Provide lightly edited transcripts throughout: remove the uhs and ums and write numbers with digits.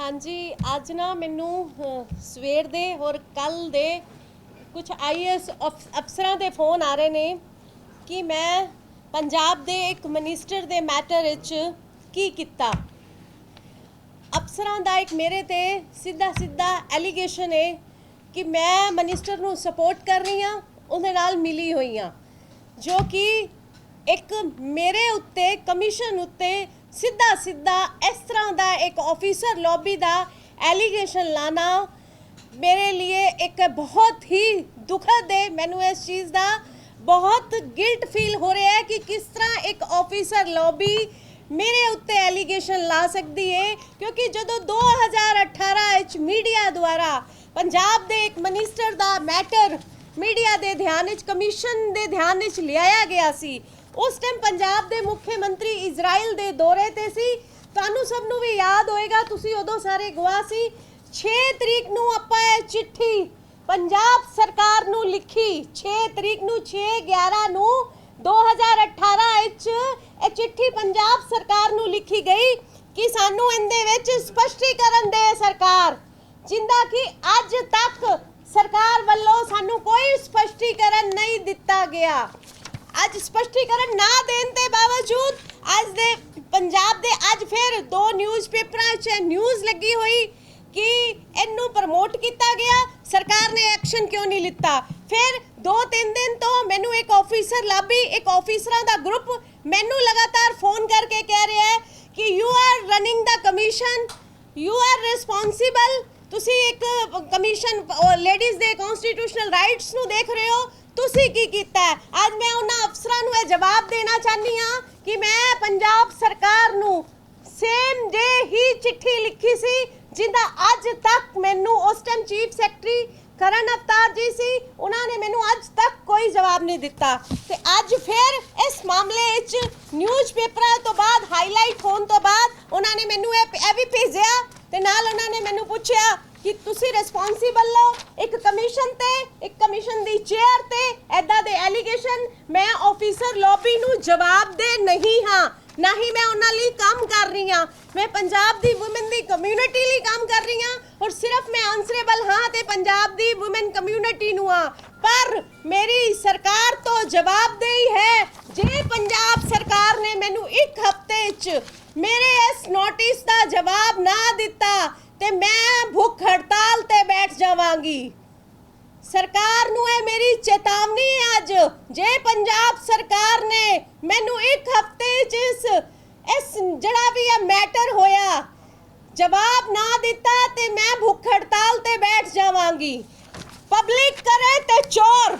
हाँ जी, अज ना मैनू सवेर दे और कल दे कुछ IAS अफसरां दे फोन आ रहे ने कि मैं पंजाब दे एक मिनिस्टर दे मैटर विच की कीता। अफसरां दा एक मेरे ते सीधा सीधा एलीगेशन है कि मैं मिनिस्टर नू सपोर्ट कर रही हाँ, उहदे नाल मिली हुई हाँ, जो कि एक मेरे उत्ते कमीशन उत्ते सीधा सीधा इस तरह का एक ऑफिसर लॉबी का एलीगेशन लाना मेरे लिए एक बहुत ही दुखद है। मैनू इस चीज़ का बहुत गिल्ट फील हो रहा है कि किस तरह एक ऑफिसर लॉबी मेरे उत्ते एलीगेशन ला सकती है, क्योंकि जो 2018 मीडिया द्वारा पंजाब दे एक मिनिस्टर का मैटर मीडिया दे ध्यान कमीशन दे ध्यान लियाया गया सी, उस टाइम पंजाब दे मुख्यमंत्री इजराइल दे दौरे ते सी। तुहानू सब नू भी याद होएगा, तुसी उदों सारे गवाह सी। 6 तरीक नू आपां ये चिट्ठी पंजाब सरकार नू लिखी, 6 तरीक नू 6/11 नू 2018 विच ये चिट्ठी पंजाब सरकार नू लिखी गई कि सानू इहदे विच स्पष्टीकरण दे सरकार, जिंदा कि अज तक सरकार वालों सानू कोई स्पष्टीकरण नहीं दिता गया। आज स्पष्टीकरण ना देने के बावजूद आज दे पंजाब दे आज फिर 2 न्यूज़पेपरां च न्यूज़ लगी हुई कि इनू प्रमोट किया गया, सरकार ने एक्शन क्यों नहीं लिता। फिर 2-3 दिन तो मैनू एक ऑफिसर लभी, एक ऑफिसरां दा ग्रुप मैनू लगातार फोन करके कह रहा है कि you are running the commission, you are responsible, तुसी एक कमीशन लेडीज़ दे कॉन्स्टिट्यूशनल राइट्स नू देख रहे हो, तुसी की कीता है। आज मैं उन्हां अफसरां नू जवाब देना चाहनी हाँ कि मैं पंजाब सरकार नू सेम डे ही चिट्ठी लिखी सी, जिंदा अज तक मैनू उस टाइम चीफ सैकटरी करण अवतार जी सी, उन्होंने मैनू अज तक कोई जवाब नहीं दिता। ते अज फिर इस मामले विच न्यूज़पेपरां तो बाद हाईलाइट होने तो बाद उन्होंने मैनू ये भी भेजिया ते नाल उन्होंने मैनू पूछया कि तुसी रिस्पॉन्सिबल हो एक कमीशन ते, एक कमीशन दी चेयर ते ऐदा दे एलीगेशन। मैं ऑफिसर लॉबी नू जवाब दे नहीं हाँ, ना ही मैं उन्हां लई काम कर रही हाँ, मैं पंजाब दी वुमेन दी कम्यूनिटी लई काम कर रही हाँ और सिर्फ मैं आंसरेबल हाँ ते पंजाब दी वुमेन कम्यूनिटी नू हाँ। पर मेरी सरकार तो जवाबदेही है। जे पंजाब सरकार ने मैनू 1 हफ्ते च मेरे इस नोटिस का जवाब ना दिता ते मैं भुख हड़ताल ते बैठ जावांगी। सरकार नू है मेरी चेतावनी है अज, जे पंजाब सरकार ने मैनू 1 हफ्ते इस जड़ा भी यह मैटर होया जवाब ना दिता ते मैं भुख हड़ताल ते बैठ जावांगी। पब्लिक करे ते चोर,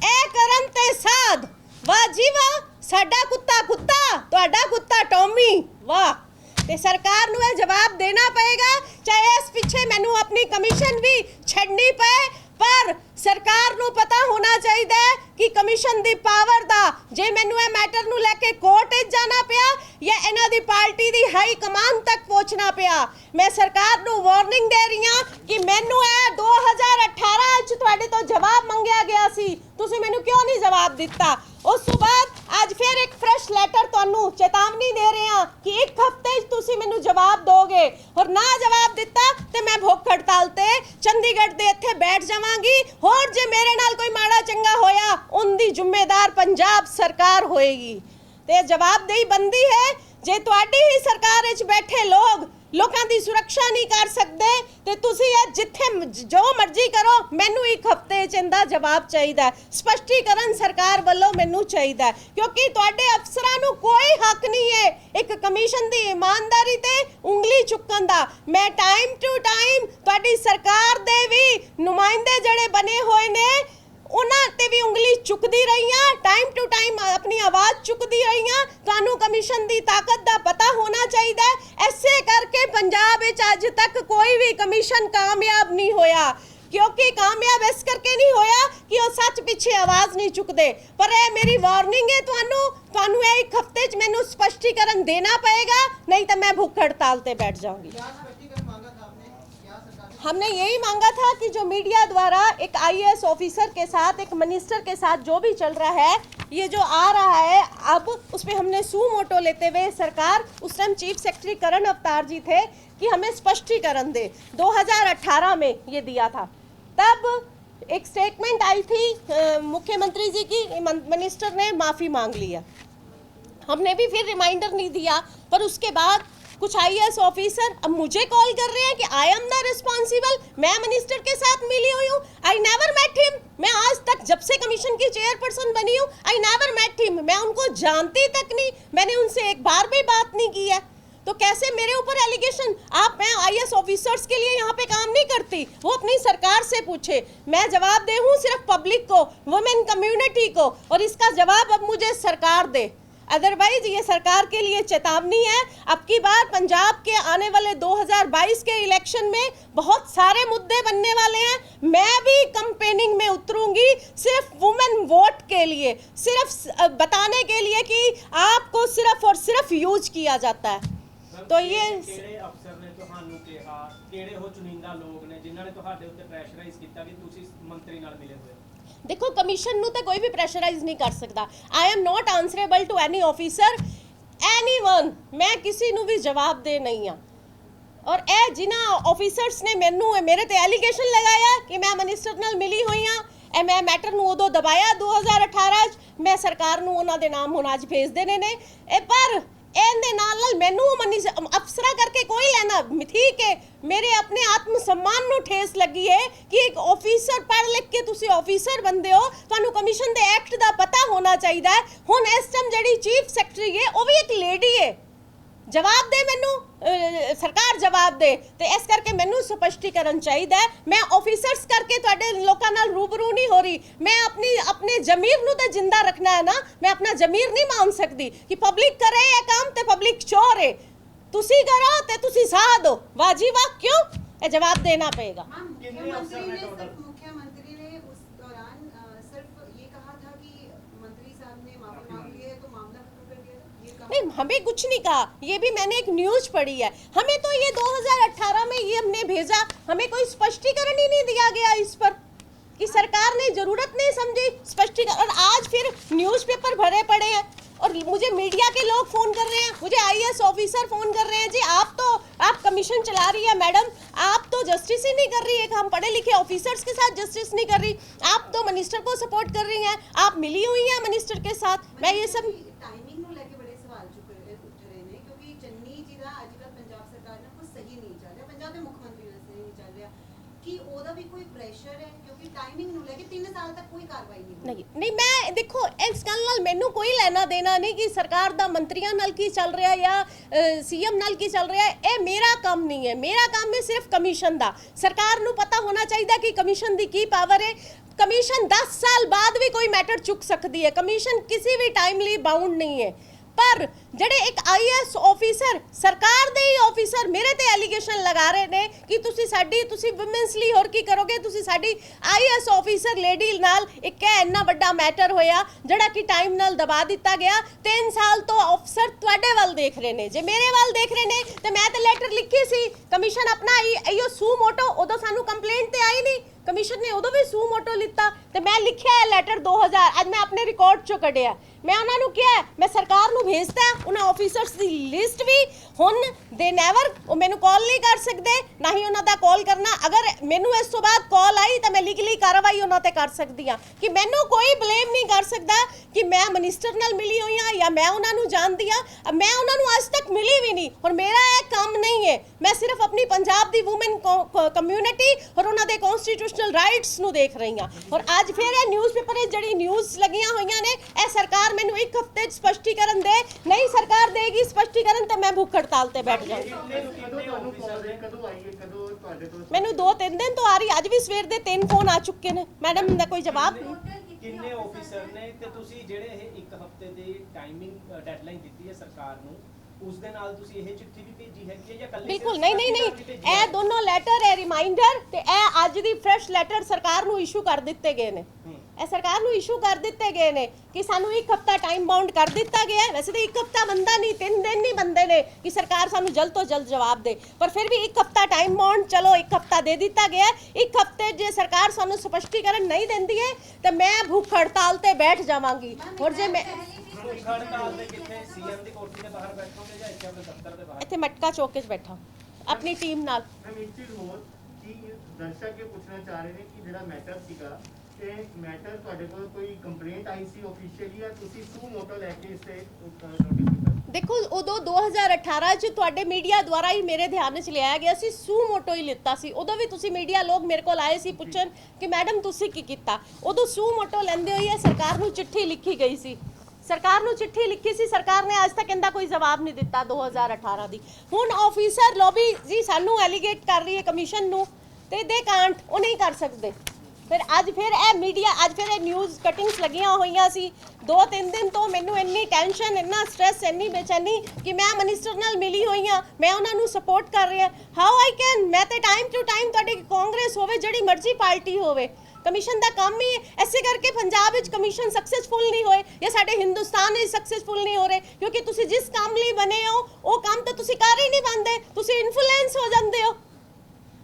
ए करन ते साध, वाह जी वाह, साडा कुत्ता कुत्ता, तुहाडा कुत्ता टॉमी, वाह। ते सरकार नू ये जवाब देना पएगा, चाहे इस पीछे मैनू अपनी कमीशन भी छड़नी पे, पर सरकार नू पता होना चाहिए कि कमीशन दी पावर दा जे मैनू ये मैटर नू लेके कोर्ट विच जाना पिया या इन्हां दी पार्टी दी हाई कमान तक पहुंचना पिया, मैं सरकार नू वार्निंग दे रही हां कि मैनू ये 2018 च तुहाडे तो जवाब मंगया गया सी, तुसीं मैनू क्यों नहीं जवाब दिता। उस तो बाद आज फिर एक फ्रेश लेटर तुहानू चेतावनी दे रहे हैं कि 1 हफ्ते तुसीं मैनू जवाब दोगे और ना जवाब दिता ते मैं भुख हड़ताल ते चंडीगढ़ दे इत्थे बैठ जावांगी। होर जे मेरे नाल कोई माड़ा चंगा होया उनदी जिम्मेदार पंजाब सरकार होएगी। ते जवाबदेही बनदी है, जे तुहाडी ही सरकार विच बैठे लोकां दी सुरक्षा नहीं कर सकते ते तुसी जिथे जो मर्जी करो, मैनू 1 हफ्ते च इहदा जवाब चाहिए, स्पष्टीकरण सरकार वालों मैनू चाहिए, क्योंकि तुहाडे अफसरां नू कोई हक नहीं है एक कमीशन दी ईमानदारी ते उंगली चुकन दा। मैं टाइम टू टाइम तुहाडी सरकार दे भी नुमाइंदे जड़े बने हुए ने उन्हां ते भी उंगली चुकदी रही हाँ, टाइम टू टाइम अपनी आवाज़ चुकदी रही हाँ। तुहानू कमीशन दी ताकत दा पता होना चाहिए, ऐसे करके पंजाब विच अज तक कोई भी कमीशन कामयाब नहीं होया, क्योंकि कामयाब इस करके नहीं होया कि वो सच पीछे आवाज़ नहीं चुकते। पर यह मेरी वार्निंग है तुहानू 1 हफ्ते च मैनू स्पष्टीकरण देना पएगा, नहीं तो मैं भुख हड़ताल ते बैठ जाऊंगी। हमने यही मांगा था कि जो मीडिया द्वारा एक IAS ऑफिसर के साथ, एक मिनिस्टर के साथ जो भी चल रहा है, ये जो आ रहा है अब उस पर हमने सू मोटो लेते हुए सरकार, उस टाइम चीफ सेक्रेटरी करण अवतार जी थे, कि हमें स्पष्टीकरण दे। 2018 में ये दिया था। तब एक स्टेटमेंट आई थी मुख्यमंत्री जी की, मिनिस्टर ने माफ़ी मांग लिया, हमने भी फिर रिमाइंडर नहीं दिया। पर उसके बाद कुछ आईएएस ऑफिसर अब मुझे कॉल कर रहे हैं कि आई एम द रिस्पॉन्सिबल, मैं मिनिस्टर के साथ मिली हुई हूँ, आई नेवर मेट हिम। मैं आज तक जब से कमीशन की चेयरपर्सन बनी हूँ, आई नेवर मेट हिम, मैं उनको जानती तक नहीं, मैंने उनसे एक बार भी बात नहीं की है। तो कैसे मेरे ऊपर एलिगेशन? आप, मैं आईएएस ऑफिसर्स के लिए यहाँ पे काम नहीं करती, वो अपनी सरकार से पूछे, मैं जवाब दे हूँ सिर्फ पब्लिक को, वुमेन कम्युनिटी को, और इसका जवाब अब मुझे सरकार दे। अदरवाइज ये सरकार के लिए चेतावनी है। अब की बार पंजाब के आने वाले 2022 के इलेक्शन में बहुत सारे मुद्दे बनने वाले हैं। मैं भी कैंपेनिंग में उतरूंगी सिर्फ वुमेन वोट के लिए, सिर्फ बताने के लिए कि आपको सिर्फ और सिर्फ यूज किया जाता है। तो ये ਕਿਹੜੇ ਅਫਸਰ ਨੇ ਤੁਹਾਨੂੰ ਕਿਹਾ, ਕਿਹੜੇ ਹੋ ਚੁਣਿੰਦਾ ਲੋਕ ਨੇ ਜਿਨ੍ਹਾਂ ਨੇ ਤੁਹਾਡੇ ਉੱਤੇ ਪ੍ਰੈਸ਼ਰਾਈਜ਼ ਕੀਤਾ ਕਿ ਤੁਸੀਂ ਮੰਤਰੀ ਨਾਲ ਮਿਲੇ ਹੋਏ? देखो कमीशन ਨੂੰ ਤਾਂ ਕੋਈ ਵੀ ਪ੍ਰੈਸ਼ਰਾਈਜ਼ ਨਹੀਂ ਕਰ ਸਕਦਾ। I am not answerable to any officer, anyone, मैं किसी ਨੂੰ ਵੀ ਜਵਾਬ ਦੇ ਨਹੀਂ ਆ। ਔਰ ਇਹ ਜਿਨ੍ਹਾਂ ਆਫਿਸਰਸ ਨੇ ਮੈਨੂੰ ਮੇਰੇ ਤੇ ਐਲੀਗੇਸ਼ਨ ਲਗਾਇਆ ਕਿ ਮੈਂ ਮਿਨਿਸਟਰ ਨਾਲ ਮਿਲੀ ਹੋਈ ਆ, ਇਹ ਮੈਂ ਮੈਟਰ ਨੂੰ ਉਦੋਂ ਦਬਾਇਆ 2018 ਚ, ਮੈਂ ਸਰਕਾਰ ਨੂੰ ਉਹਨਾਂ ਦੇ ਨਾਮ ਹੁਣ ਅੱਜ ਭੇਜ ਦੇਣੇ ਨੇ। ਇਹ ਪਰ ਇਹਦੇ ਨਾਲ ਮੈਨੂੰ ਅਫਸਰਾਂ ਕਰਕੇ ਕੋਈ ਲੈਣਾ, ਠੀਕ ਹੈ, ਮੇਰੇ ਆਪਣੇ ਆਤਮ सम्मान ਨੂੰ ਠੇਸ ਲੱਗੀ ਹੈ ਕਿ ਇੱਕ ਆਫਿਸਰ ਪੜ੍ਹ ਲਿਖ ਕੇ ਤੁਸੀਂ ਆਫਿਸਰ ਬੰਦੇ ਹੋ, ਤੁਹਾਨੂੰ ਕਮਿਸ਼ਨ ਦੇ ਐਕਟ ਦਾ ਪਤਾ ਹੋਣਾ ਚਾਹੀਦਾ ਹੈ। ਹੁਣ ਇਸ ਟਾਈਮ ਜਿਹੜੀ ਚੀਫ ਸੈਕਟਰੀ ਹੈ ਉਹ ਵੀ ਇੱਕ ਲੇਡੀ ਹੈ, ਜਵਾਬ ਦੇ ਮੈਨੂੰ, ਸਰਕਾਰ ਜਵਾਬ ਦੇ। ਤੇ ਇਸ ਕਰਕੇ ਮੈਨੂੰ ਸਪਸ਼ਟੀਕਰਨ ਚਾਹੀਦਾ ਹੈ। ਮੈਂ ਆਫਿਸਰਸ ਕਰਕੇ ਤੁਹਾਡੇ ਲੋਕਾਂ ਨਾਲ ਰੂਬਰੂ ਨਹੀਂ ਹੋ ਰਹੀ, ਮੈਂ ਆਪਣੇ ਜ਼ਮੀਰ ਨੂੰ ਤਾਂ ਜਿੰਦਾ ਰੱਖਣਾ ਹੈ ਨਾ, ਮੈਂ ਆਪਣਾ ਜ਼ਮੀਰ ਨਹੀਂ ਮਾਨ ਸਕਦੀ ਕਿ ਪਬਲਿਕ ਕਰੇ ਇਹ ਕੰਮ ਤੇ ਪਬਲਿਕ ਚੋਰ ਹੈ। ਤੁਸੀਂ ਕਰੋ ਤੇ ਤੁਸੀਂ ਸਾਹ ਦਿਓ, ਵਾਜੀ ਵਾਹ ਕਿਉਂ? ਇਹ ਜਵਾਬ ਦੇਣਾ ਪਏਗਾ। मुख्यमंत्री ने उस दौरान सिर्फ ये कहा था कि मंत्री साहब ने माफी मांग ली है तो मामला खत्म कर दिया था, ये कहा? नहीं, हमें कुछ नहीं कहा, ये भी मैंने एक न्यूज पढ़ी है। हमें तो ये 2018 में ये हमने भेजा, हमें कोई स्पष्टीकरण ही नहीं दिया गया इस पर कि सरकार ने जरूरत नहीं समझी स्पष्टीकरण। और आज फिर न्यूज़पेपर भरे पड़े हैं और मुझे मीडिया के लोग फ़ोन कर रहे हैं, मुझे आईएएस ऑफिसर फ़ोन कर रहे हैं, जी आप कमीशन चला रही है मैडम, आप तो जस्टिस ही नहीं कर रही है, हम पढ़े लिखे ऑफिसर्स के साथ जस्टिस नहीं कर रही, आप तो मिनिस्टर को सपोर्ट कर रही हैं, आप मिली हुई हैं मिनिस्टर के साथ। मैं ये सब टाइमिंग ਨੂੰ ਲੈ ਕੇ ਬੜੇ ਸਵਾਲ ਉੱਠ ਰਹੇ ਨੇ ਕਿਉਂਕਿ ਚੰਨੀ ਜੀ ਦਾ ਅੱਜਕੱਲ ਪੰਜਾਬ ਸਰਕਾਰ ਨਾਲ ਕੁਝ ਸਹੀ ਨਹੀਂ ਚੱਲ ਰਿਹਾ, ਪੰਜਾਬ ਦੇ ਮੁੱਖ ਮੰਤਰੀ ਨਾਲ ਸਹੀ ਨਹੀਂ ਚੱਲ ਰਿਹਾ, ਕਿ ਉਹਦਾ ਵੀ ਕੋਈ ਪ੍ਰੈਸ਼ਰ ਹੈ ਕਿਉਂਕਿ ਟਾਈਮਿੰਗ ਨੂੰ ਲੈ ਕੇ 3 ਸਾਲ ਤੱਕ ਕੋਈ ਕਾਰਵਾਈ ਨਹੀਂ ਨਹੀਂ ਮੈਂ ਦੇਖੋ ਇਸ ਗੱਲ ਨਾਲ ਮੈਨੂੰ ਕੋਈ ਲੈਣਾ ਦੇਣਾ ਨਹੀਂ ਕਿ ਸਰਕਾਰ ਦਾ ਮੰਤਰੀਆਂ ਨਾਲ ਕੀ ਚੱਲ ਰਿਹਾ ਜਾਂ ਸੀਐਮ ਨਾਲ ਕੀ ਚੱਲ ਰਿਹਾ, ਇਹ ਮੇਰਾ ਕੰਮ ਨਹੀਂ ਹੈ। ਮੇਰਾ ਕੰਮ ਹੈ ਸਿਰਫ ਕਮਿਸ਼ਨ ਦਾ। ਸਰਕਾਰ ਨੂੰ ਪਤਾ ਹੋਣਾ ਚਾਹੀਦਾ ਕਿ ਕਮਿਸ਼ਨ ਦੀ ਕੀ ਪਾਵਰ ਹੈ। ਕਮਿਸ਼ਨ 10 ਸਾਲ ਬਾਅਦ ਵੀ ਕੋਈ ਮੈਟਰ ਚੁੱਕ ਸਕਦੀ ਹੈ, ਕਮਿਸ਼ਨ ਕਿਸੇ ਵੀ ਟਾਈਮ ਲਈ ਬਾਉਂਡ ਨਹੀਂ ਹੈ। ਪਰ ਜਿਹੜੇ ਇੱਕ ਆਈਐਸ ਆਫਿਸਰ, ਸਰਕਾਰ ਦੇ ਹੀ ਆਫਿਸਰ ਮੇਰੇ ਤੇ ਐਲੀਗੇਸ਼ਨ ਲਗਾ ਰਹੇ ਨੇ ਕਿ ਤੁਸੀਂ ਵਿਮਨਸ ਲਈ ਹੋਰ ਕੀ ਕਰੋਗੇ, ਤੁਸੀਂ ਸਾਡੀ ਆਈਐਸ ਆਫਿਸਰ ਲੇਡੀ ਨਾਲ ਇੱਕ ਇੰਨਾ ਵੱਡਾ ਮੈਟਰ ਹੋਇਆ ਜਿਹੜਾ ਕਿ ਟਾਈਮ ਨਾਲ ਦਬਾ ਦਿੱਤਾ ਗਿਆ। 3 ਸਾਲ ਤੋਂ ਅਫਸਰ ਤੁਹਾਡੇ ਵੱਲ ਦੇਖ ਰਹੇ ਨੇ, ਜੇ ਮੇਰੇ ਵੱਲ ਦੇਖ ਰਹੇ ਨੇ ਤੇ ਮੈਂ ਤਾਂ ਲੈਟਰ ਲਿਖੀ ਸੀ ਕਮਿਸ਼ਨ ਆਪਣਾ ਇਹੋ ਸੂ ਮੋਟੋ, ਉਦੋਂ ਸਾਨੂੰ ਕੰਪਲੇਂਟ ਤੇ ਆਈ ਨਹੀਂ, ਕਮਿਸ਼ਨ ਨੇ ਉਦੋਂ ਵੀ ਸੂ ਮੋਟੋ ਲਿੱਤਾ ਤੇ ਮੈਂ ਲਿਖਿਆ ਹੈ ਲੈਟਰ 2000, ਅੱਜ ਮੈਂ ਆਪਣੇ ਰਿਕਾਰਡ ਚੋਂ ਕੱਢਿਆ। ਮੈਂ ਉਹਨਾਂ ਨੂੰ ਕਿਹਾ, ਮੈਂ ਸਰਕਾਰ ਨੂੰ ਭੇਜਤਾ ਉਹਨਾਂ ਆਫਿਸਰਸ ਦੀ ਲਿਸਟ ਵੀ, ਹੁਣ ਦੇ ਨੈਵਰ, ਉਹ ਮੈਨੂੰ ਕਾਲ ਨਹੀਂ ਕਰ ਸਕਦੇ, ਨਾ ਹੀ ਉਹਨਾਂ ਦਾ ਕਾਲ ਕਰਨਾ। ਅਗਰ ਮੈਨੂੰ ਇਸ ਤੋਂ ਬਾਅਦ ਕਾਲ ਆਈ ਤਾਂ ਮੈਂ ਲੀਗਲੀ ਕਾਰਵਾਈ ਉਹਨਾਂ ਤੇ ਕਰ ਸਕਦੀ ਹਾਂ ਕਿ ਮੈਨੂੰ ਕੋਈ ਬਲੇਮ ਨਹੀਂ ਕਰ ਸਕਦਾ ਕਿ ਮੈਂ ਮਿਨਿਸਟਰ ਨਾਲ ਮਿਲੀ ਹੋਈ ਹਾਂ ਜਾਂ ਮੈਂ ਉਹਨਾਂ ਨੂੰ ਜਾਣਦੀ ਹਾਂ। ਮੈਂ ਉਹਨਾਂ ਨੂੰ ਅੱਜ ਤੱਕ ਮਿਲੀ ਵੀ ਨਹੀਂ, ਔਰ ਮੇਰਾ ਇਹ ਕੰਮ ਨਹੀਂ ਹੈ। ਮੈਂ ਸਿਰਫ ਆਪਣੀ ਪੰਜਾਬ ਦੀ ਵੂਮਨ ਕਮਿਊਨਿਟੀ ਔਰ ਉਹਨਾਂ ਦੇ ਕਨਸਟੀਟਿਊਸ਼ਨਲ ਰਾਈਟਸ ਨੂੰ ਦੇਖ ਰਹੀ ਹਾਂ। ਔਰ ਅੱਜ ਫਿਰ ਇਹ ਨਿਊਜ਼ਪੇਪਰ 'ਚ ਜਿਹੜੀ ਨਿਊਜ਼ ਲੱਗੀਆਂ ਹੋਈਆਂ ਨੇ, ਇਹ ਸਰਕਾਰ ਮੈਨੂੰ 1 ਹਫ਼ਤੇ 'ਚ ਸਪਸ਼ਟੀਕਰਨ ਦੇ, ਨਹੀਂ ਸਰਕਾਰ ਦੇਗੀ ਸਪਸ਼ਟੀਕਰਨ ਤੇ ਮੈਂ ਭੁੱਖ ਹੜਤਾਲ ਤੇ ਬੈਠ ਜਾਊਂਗੀ। ਮੈਨੂੰ 2-3 ਦਿਨ ਤੋਂ ਆ ਰਹੀ, ਅੱਜ ਵੀ ਸਵੇਰ ਦੇ 3 ਫੋਨ ਆ ਚੁੱਕੇ ਨੇ, ਮੈਡਮ ਦਾ ਕੋਈ ਜਵਾਬ ਨਹੀਂ। ਕਿੰਨੇ ਆਫਿਸਰ ਨੇ ਤੇ ਤੁਸੀਂ ਜਿਹੜੇ ਇਹ 1 ਹਫ਼ਤੇ ਦੀ ਟਾਈਮਿੰਗ ਡੈਡਲਾਈਨ ਦਿੱਤੀ ਹੈ ਸਰਕਾਰ ਨੂੰ, ਉਸ ਦੇ ਨਾਲ ਤੁਸੀਂ ਇਹ ਚਿੱਠੀ ਵੀ ਭੇਜੀ ਹੈਗੀ ਹੈ ਜਾਂ ਕੱਲੀ? ਬਿਲਕੁਲ ਨਹੀਂ, ਇਹ ਦੋਨੋਂ ਲੈਟਰ ਹੈ ਰਿਮਾਈਂਡਰ ਤੇ ਇਹ ਅੱਜ ਦੀ ਫਰੈਸ਼ ਲੈਟਰ ਸਰਕਾਰ ਨੂੰ ਇਸ਼ੂ ਕਰ ਦਿੱਤੇ ਗਏ ਨੇ। ਇਹ ਸਰਕਾਰ ਨੂੰ ਇਸ਼ੂ ਕਰ ਦਿੱਤੇ ਗਏ ਨੇ ਕਿ ਸਾਨੂੰ 1 ਹਫ਼ਤਾ ਟਾਈਮ ਬਾਉਂਡ ਕਰ ਦਿੱਤਾ ਗਿਆ ਹੈ। ਵੈਸੇ ਤਾਂ 1 ਹਫ਼ਤਾ ਬੰਦਾ ਨਹੀਂ, 3 ਦਿਨ ਨਹੀਂ ਬੰਦੇ ਨੇ ਕਿ ਸਰਕਾਰ ਸਾਨੂੰ ਜਲਦ ਤੋਂ ਜਲਦ ਜਵਾਬ ਦੇ, ਪਰ ਫਿਰ ਵੀ 1 ਹਫ਼ਤਾ ਟਾਈਮ ਬਾਉਂਡ ਚਲੋ 1 ਹਫ਼ਤਾ ਦੇ ਦਿੱਤਾ ਗਿਆ ਹੈ। 1 ਹਫ਼ਤੇ ਜੇ ਸਰਕਾਰ ਸਾਨੂੰ ਸਪਸ਼ਟੀਕਰਨ ਨਹੀਂ ਦਿੰਦੀ ਹੈ ਤਾਂ ਮੈਂ ਭੁੱਖ ਹੜਤਾਲ ਤੇ ਬੈਠ ਜਾਵਾਂਗੀ। और जे मैं ਭੁੱਖ ਹੜਤਾਲ ਦੇ ਕਿੱਥੇ ਸੀਐਮ ਦੀ ਕੋਠੀ ਦੇ ਬਾਹਰ ਬੈਠੋਗੇ ਜਾਂ ਇੱਥੇ ਆਪਣੇ ਦਫ਼ਤਰ ਦੇ ਬਾਹਰ? ਇੱਥੇ ਮਟਕਾ ਚੌਕ 'ਚ ਬੈਠਾ ਆਪਣੀ ਟੀਮ ਨਾਲ। ਮੈਮ ਇੱਕ ਚੀਜ਼ ਹੋਰ ਕਿ ਦਰਸ਼ਕ ਇਹ ਪੁੱਛਣਾ ਚਾਹ ਰਹੇ ਨੇ ਕਿ ਜਿਹੜਾ ਮੈਟਰ ਸੀਗਾ ਤੇ ਮੈਟਰ ਤੁਹਾਡੇ ਕੋਲ ਕੋਈ ਕੰਪਲੇਂਟ ਆਈ ਸੀ ਆਫੀਸ਼ੀਅਲੀ ਜਾਂ ਤੁਸੀਂ ਸੂ ਮੋਟੋ ਲੈ ਕੇ ਇਸੇ ਨੋਟਿਸ ਕੀਤਾ? ਦੇਖੋ ਉਦੋਂ 2018 ਚ ਤੁਹਾਡੇ ਮੀਡੀਆ ਦੁਆਰਾ ਹੀ ਮੇਰੇ ਧਿਆਨ 'ਚ ਲਿਆਇਆ ਗਿਆ ਸੀ, ਸੂ ਮੋਟੋ ਹੀ ਲਿੱਤਾ ਸੀ। ਉਦੋਂ ਵੀ ਤੁਸੀਂ ਮੀਡੀਆ ਲੋਕ ਮੇਰੇ ਕੋਲ ਆਏ ਸੀ ਪੁੱਛਣ ਕਿ ਮੈਡਮ ਤੁਸੀਂ ਕੀ ਕੀਤਾ। ਉਦੋਂ ਸੂ ਮੋਟੋ ਲੈਂਦੇ ਹੋਏ ਸਰਕਾਰ ਨੂੰ ਚਿੱਠੀ ਲਿਖੀ ਗਈ ਸੀ, ਸਰਕਾਰ ਨੂੰ ਚਿੱਠੀ ਲਿਖੀ ਸੀ, ਸਰਕਾਰ ਨੇ ਅੱਜ ਤੱਕ ਇਹਦਾ ਕੋਈ ਜਵਾਬ ਨਹੀਂ ਦਿੱਤਾ 2018 ਦੀ। ਹੁਣ ਆਫੀਸਰ ਲੌਬੀ ਜੀ ਸਾਨੂੰ ਐਲੀਗੇਟ ਕਰ ਰਹੀ ਹੈ ਕਮਿਸ਼ਨ ਨੂੰ, ਤੇ ਦੇ ਕਾਂਟ, ਉਹ ਨਹੀਂ ਕਰ ਸਕਦੇ। ਫਿਰ ਅੱਜ ਫਿਰ ਇਹ ਮੀਡੀਆ ਅੱਜ ਫਿਰ ਇਹ ਨਿਊਜ਼ ਕਟਿੰਗਸ ਲੱਗੀਆਂ ਹੋਈਆਂ ਸੀ। 2-3 ਦਿਨ ਤੋਂ ਮੈਨੂੰ ਇੰਨੀ ਟੈਨਸ਼ਨ, ਇੰਨਾ ਸਟ੍ਰੈਸ, ਇੰਨੀ ਬੇਚੈਨੀ ਕਿ ਮੈਂ ਮਿਨਿਸਟਰ ਨਾਲ ਮਿਲੀ ਹੋਈ ਹਾਂ, ਮੈਂ ਉਹਨਾਂ ਨੂੰ ਸਪੋਰਟ ਕਰ ਰਹੀ ਹਾਂ। ਹਾਊ ਆਈ ਕੈਨ, ਮੈਂ ਤੇ ਟਾਈਮ ਟੂ ਟਾਈਮ ਤੁਹਾਡੀ ਕਾਂਗਰਸ ਹੋਵੇ ਜਿਹੜੀ ਮਰਜ਼ੀ ਪਾਰਟੀ ਹੋਵੇ, ਕਮਿਸ਼ਨ ਦਾ ਕੰਮ ਹੀ ਐਸੇ ਕਰਕੇ ਪੰਜਾਬ ਵਿੱਚ ਕਮਿਸ਼ਨ ਸਕਸੈਸਫੁਲ ਨਹੀਂ ਹੋਏ ਜਾਂ ਸਾਡੇ ਹਿੰਦੁਸਤਾਨ ਵਿੱਚ ਸਕਸੈਸਫੁਲ ਨਹੀਂ ਹੋ ਰਹੇ, ਕਿਉਂਕਿ ਤੁਸੀਂ ਜਿਸ ਕੰਮ ਲਈ ਬਣੇ ਹੋ ਉਹ ਕੰਮ ਤਾਂ ਤੁਸੀਂ ਕਰ ਹੀ ਨਹੀਂ ਪਾਉਂਦੇ, ਤੁਸੀਂ ਇਨਫਲੂਐਂਸ ਹੋ ਜਾਂਦੇ ਹੋ।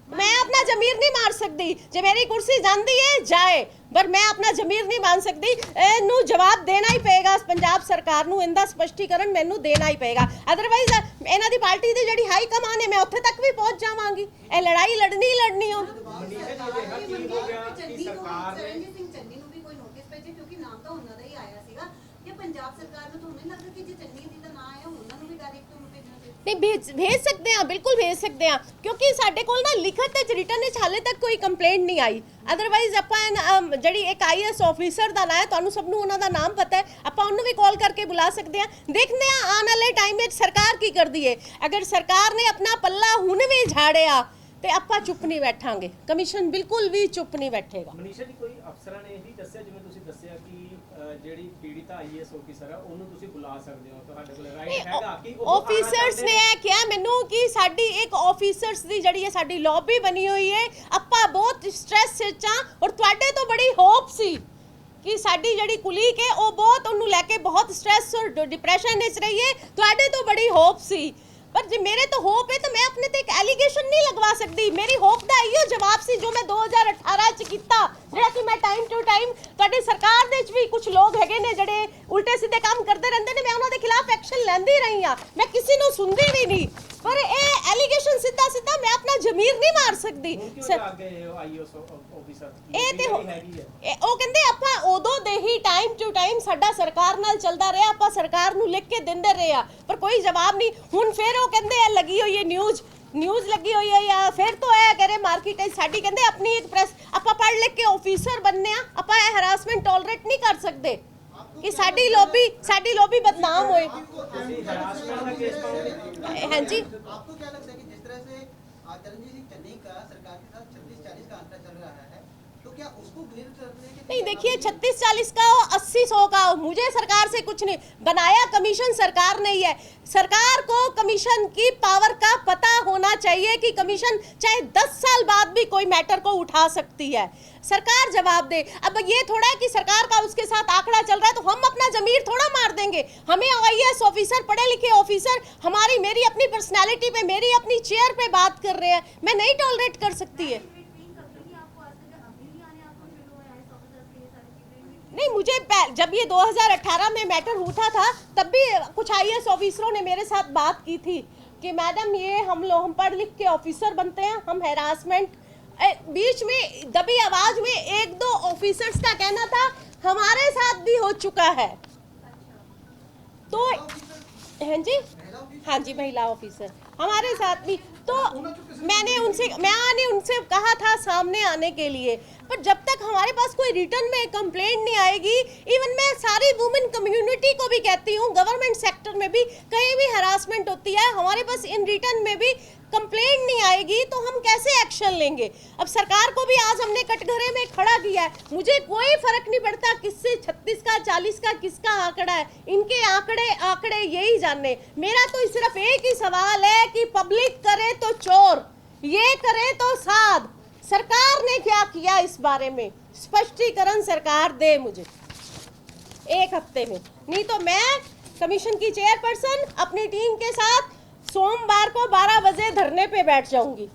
मैं अपना जमीर नहीं मार सकती, जे मेरी कुर्सी जाती है जाए, पर मैं अपना जमीर नहीं मान सकती। इनू जवाब देना ही पेगा पंजाब सरकार नू, इनका स्पष्टीकरण मैनू देना ही पेगा। अदरवाइज इन्हां दी पार्टी दी जिहड़ी हाई कमान है मैं उत्थे तक भी पहुंच जावांगी। ये लड़ाई लड़नी ही लड़नी हो। सरनजीत ਸਿੰਘ ਚੰਨੀ ਨੂੰ ਵੀ ਕੋਈ ਨੋਟਿਸ ਭੇਜੇ, ਕਿਉਂਕਿ ਨਾਮ ਤਾਂ ਉਹਨਾਂ ਦਾ ਹੀ ਆਇਆ ਸੀਗਾ ਕਿ ਪੰਜਾਬ ਸਰਕਾਰ ਨੂੰ ਤੁਹਾਨੂੰ ਨਹੀਂ ਲੱਗਦਾ ਕਿ ਜੇ ਚੰਨੀ ਜੀ ਦਾ ਨਾਮ ਆਇਆ ਉਹਨਾਂ ਨੂੰ ਵੀ ਡਾਇਰੈਕਟ ਉਹਨੂੰ ਭੇਜਣਾ ਚਾਹੀਦਾ? नहीं भेज सकते हैं, बिल्कुल भेज सकते हैं, क्योंकि साडे कोल ना लिखत ते रिटन विच हाले तक कोई कंप्लेंट नहीं आई। अदरवाइज ਆਪਾਂ ਜਿਹੜੀ ਇੱਕ ਆਈਐਸ ਆਫੀਸਰ ਦਾ ਨਾਂ ਹੈ, ਤੁਹਾਨੂੰ ਸਭ ਨੂੰ ਉਹਨਾਂ ਦਾ ਨਾਮ ਪਤਾ ਹੈ, ਆਪਾਂ ਉਹਨੂੰ ਵੀ ਕਾਲ ਕਰਕੇ ਬੁਲਾ ਸਕਦੇ ਹਾਂ। ਦੇਖਦੇ ਹਾਂ ਆਉਣ ਵਾਲੇ ਟਾਈਮ ਵਿੱਚ ਸਰਕਾਰ ਕੀ ਕਰਦੀ ਹੈ। ਅਗਰ ਸਰਕਾਰ ਨੇ ਆਪਣਾ ਪੱਲਾ ਹੁਣ ਵੀ ਝਾੜਿਆ ਤੇ ਆਪਾਂ ਚੁੱਪ ਨਹੀਂ ਬੈਠਾਂਗੇ, ਕਮਿਸ਼ਨ ਬਿਲਕੁਲ ਵੀ ਚੁੱਪ ਨਹੀਂ ਬੈਠੇਗਾ। ਮਨੀਸ਼ਾ ਜੀ, ਕੋਈ ਅਫਸਰਾਂ ਨੇ ਇਹ ਵੀ ਦੱਸਿਆ, ਜਿਵੇਂ ਤੁਸੀਂ ਦੱਸਿਆ ਕਿ ਜਿਹੜੀ ਪੀੜਿਤਾ ਆਈਐਸ ਆਫੀਸਰ ਆ ਉਹਨੂੰ ਤੁਸੀਂ ਬੁਲਾ ਸਕਦੇ ਹੋ, ਤੁਹਾਡੇ ਕੋਲ ਰਾਈਟ ਹੈਗਾ ਕਿ ਉਹ ਆਫੀਸਰਸ ਨੇ ਇਹ ਕਿਹਾ ਮੈਨੂੰ ਕਿ ਸਾਡੀ ਇੱਕ ਆਫੀਸਰਸ ਦੀ ਜਿਹੜੀ ਹੈ ਸਾਡੀ ਲੌਬੀ ਬਣੀ ਹੋਈ ਹੈ, ਆਪਾਂ ਬਹੁਤ ਸਟ੍ਰੈਸ ਵਿੱਚ ਆ, ਔਰ ਤੁਹਾਡੇ ਤੋਂ ਬੜੀ ਹੋਪ ਸੀ ਕਿ ਸਾਡੀ ਜਿਹੜੀ ਕੁਲੀਗ ਹੈ ਉਹ ਬਹੁਤ ਉਹਨੂੰ ਲੈ ਕੇ ਬਹੁਤ ਸਟ੍ਰੈਸ ਔਰ ਡਿਪਰੈਸ਼ਨ ਵਿੱਚ ਰਹੀ ਹੈ, ਤੁਹਾਡੇ ਤੋਂ ਬੜੀ ਹੋਪ ਸੀ। पर जो मेरे तो होप है तो मैं अपने ते एक एलिगेशन नहीं लगवा सकती। मेरी होप का इहो जवाब सी जो मैं 2018 च कीता, जेड़ा कि मैं टाइम टू टाइम तुहाडी सरकार दे च भी कुछ लोग हैगे ने जेड़े उल्टे सीधे काम करते रहंदे ने, मैं उन्हां दे खिलाफ एक्शन लैंदी रही हां, मैं किसी नूं सुनदी भी नहीं, पर ये एलिगेशन सीधा सीधा मैं अपना जमीर नहीं मार सकदी। ਇਹ ਤੇ ਉਹ ਕਹਿੰਦੇ ਆਪਾਂ ਉਦੋਂ ਦੇ ਹੀ ਟਾਈਮ ਟੂ ਟਾਈਮ ਸਾਡਾ ਸਰਕਾਰ ਨਾਲ ਚੱਲਦਾ ਰਿਹਾ, ਆਪਾਂ ਸਰਕਾਰ ਨੂੰ ਲਿਖ ਕੇ ਦਿੰਦੇ ਰਹੇ ਆ, ਪਰ ਕੋਈ ਜਵਾਬ ਨਹੀਂ। ਹੁਣ ਫਿਰ ਉਹ ਕਹਿੰਦੇ ਆ ਲੱਗੀ ਹੋਈ ਹੈ ਨਿਊਜ਼ ਲੱਗੀ ਹੋਈ ਹੈ, ਜਾਂ ਫਿਰ ਤੋਂ ਇਹ ਕਰੇ ਮਾਰਕੀਟ ਸਾਡੀ ਕਹਿੰਦੇ ਆਪਣੀ ਇੱਕ ਪ੍ਰੈਸ, ਆਪਾਂ ਪੜ੍ਹ ਲਿਖ ਕੇ ਆਫੀਸਰ ਬਣਨੇ ਆ, ਆਪਾਂ ਇਹ ਹਰਾਸਮੈਂਟ ਟੋਲਰੇਟ ਨਹੀਂ ਕਰ ਸਕਦੇ ਕਿ ਸਾਡੀ ਲੌਬੀ ਬਦਨਾਮ ਹੋਏ। ਹਾਂਜੀ, आपको क्या लगता है कि जिस तरह से चरणजीत सिंह चन्नी का सरकार के साथ 36-40 का अंतर चल रहा है, तो क्या उसको क्लियर करने के नहीं देखिए 36-40 का हो 80-100 का हो, मुझे सरकार से कुछ नहीं, बनाया कमीशन सरकार नहीं है। सरकार को कमीशन की पावर का पता होना चाहिए कि कमीशन चाहे 10 साल बाद भी कोई मैटर को उठा सकती है, सरकार जवाब दे। अब ये थोड़ा है कि सरकार का उसके साथ आंकड़ा चल रहा है तो हम अपना जमीर थोड़ा मार देंगे। हमें आईएएस ऑफिसर, पढ़े लिखे ऑफिसर हमारी मेरी अपनी पर्सनैलिटी पे, मेरी अपनी चेयर पे बात कर रहे हैं, मैं नहीं टॉलरेट कर सकती है। नहीं, मुझे जब ये 2018 में मैटर उठा था तब भी कुछ आईएएस ऑफिसरों ने मेरे साथ बात की थी कि मैडम ये हम पढ़ लिख के ऑफिसर बनते हैं, हम हैरासमेंट। बीच में दबी आवाज में 1-2 ऑफिसर्स का कहना था हमारे साथ भी हो चुका है, तो हैं जी, हाँ जी, महिला ऑफिसर हमारे साथ भी, तो मैंने उनसे कहा था सामने आने के लिए, पर जब तक हमारे पास कोई रिटर्न में कंप्लेंट नहीं आएगी, इवन मैं सारी वुमेन कम्युनिटी को भी कहती हूँ, गवर्नमेंट सेक्टर में भी कहीं भी हरासमेंट होती है, हमारे पास इन रिटर्न में भी कंप्लेंट नहीं आएगी तो हम कैसे एक्शन लेंगे। अब सरकार को भी आज हमने कटघरे में खड़ा किया है, मुझे कोई फर्क नहीं पड़ता किससे 36 का 40 का किसका आंकड़ा है, इनके आंकड़े यही जानने। मेरा तो सिर्फ एक ही सवाल है कि पब्लिक करे तो चोर, ये करे तो साध, सरकार ने क्या किया इस बारे में स्पष्टीकरण सरकार दे मुझे 1 हफ्ते में, नहीं तो मैं कमीशन की चेयरपर्सन अपनी टीम के साथ सोमवार को 12 बजे धरने पे बैठ जाऊंगी।